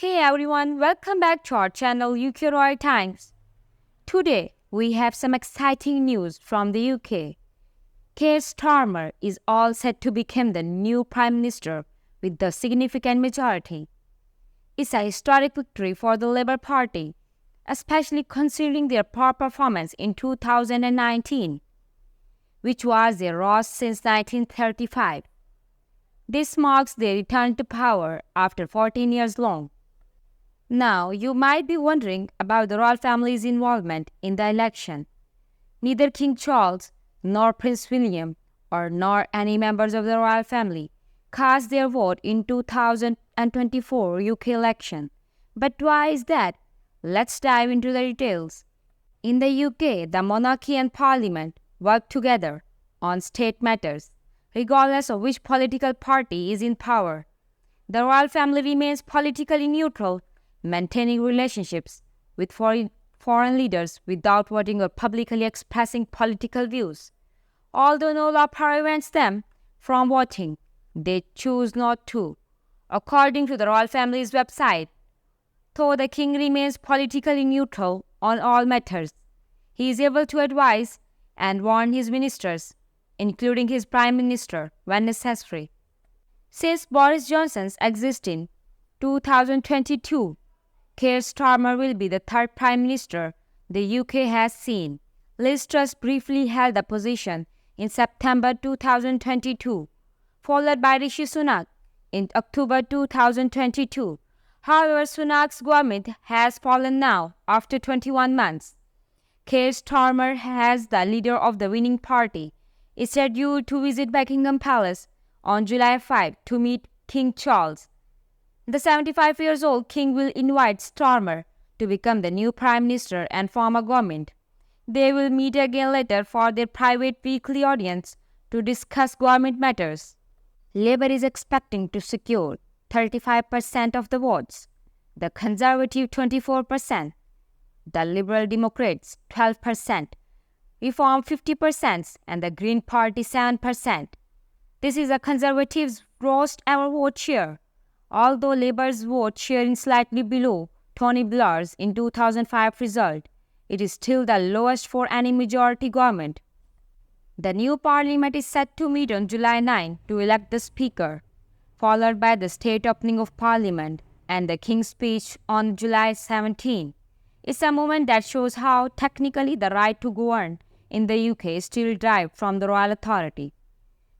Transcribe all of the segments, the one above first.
Hey everyone, welcome back to our channel UK Royal Times. Today we have some exciting news from the UK. Keir Starmer is all set to become the new Prime Minister with the significant majority. It's a historic victory for the Labour Party, especially considering their poor performance in 2019, which was their worst since 1935. This marks their return to power after 14 years long. Now, you might be wondering about the royal family's involvement in the election. Neither King Charles, nor Prince William, nor any members of the royal family cast their vote in 2024 UK election. But why is that? Let's dive into the details. In the UK, the monarchy and parliament work together on state matters, regardless of which political party is in power. The royal family remains politically neutral, maintaining relationships with foreign leaders without voting or publicly expressing political views. Although no law prevents them from voting, they choose not to. According to the royal family's website, though the king remains politically neutral on all matters, he is able to advise and warn his ministers, including his prime minister, when necessary. Since Boris Johnson's exit in 2022, Keir Starmer will be the third Prime Minister the UK has seen. Liz Truss briefly held the position in September 2022, followed by Rishi Sunak in October 2022. However, Sunak's government has fallen now after 21 months. Keir Starmer, as the leader of the winning party, is scheduled to visit Buckingham Palace on July 5 to meet King Charles. The 75-year-old king will invite Starmer to become the new prime minister and form a government. They will meet again later for their private weekly audience to discuss government matters. Labour is expecting to secure 35% of the votes, the Conservative 24%, the Liberal Democrats 12%, Reform 50%, and the Green Party 7%. This is a Conservatives' worst ever vote share. Although Labour's vote share is slightly below Tony Blair's in 2005 result, it is still the lowest for any majority government. The new parliament is set to meet on July 9 to elect the speaker, followed by the state opening of parliament and the king's speech on July 17. It's a moment that shows how technically the right to govern in the UK is still derived from the royal authority.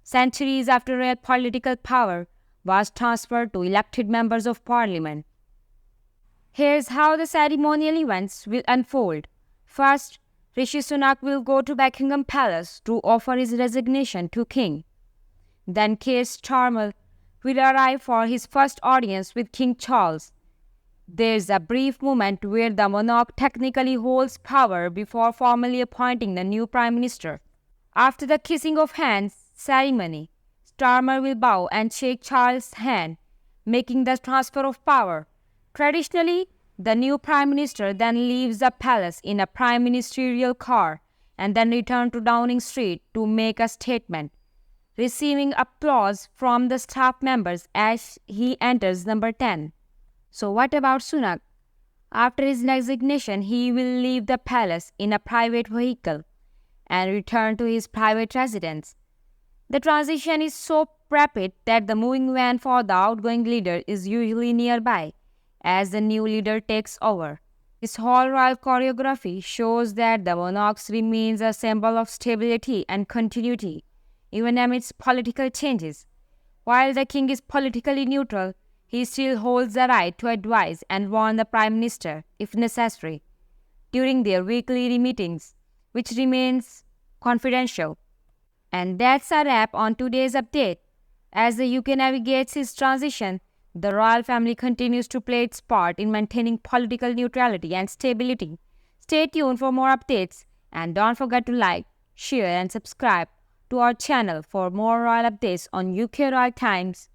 Centuries after real political power was transferred to elected members of parliament. Here's how the ceremonial events will unfold. First, Rishi Sunak will go to Buckingham Palace to offer his resignation to King. Then Keir Starmer will arrive for his first audience with King Charles. There's a brief moment where the monarch technically holds power before formally appointing the new prime minister. After the kissing of hands ceremony, Starmer will bow and shake Charles' hand, making the transfer of power. Traditionally, the new prime minister then leaves the palace in a prime ministerial car and then returns to Downing Street to make a statement, receiving applause from the staff members as he enters number 10. So what about Sunak? After his resignation, he will leave the palace in a private vehicle and return to his private residence. The transition is so rapid that the moving van for the outgoing leader is usually nearby as the new leader takes over. This whole royal choreography shows that the monarch remains a symbol of stability and continuity, even amidst political changes. While the king is politically neutral, he still holds the right to advise and warn the prime minister, if necessary, during their weekly meetings, which remains confidential. And that's a wrap on today's update. As the UK navigates its transition, the royal family continues to play its part in maintaining political neutrality and stability. Stay tuned for more updates and don't forget to like, share and subscribe to our channel for more royal updates on UK Royal Times.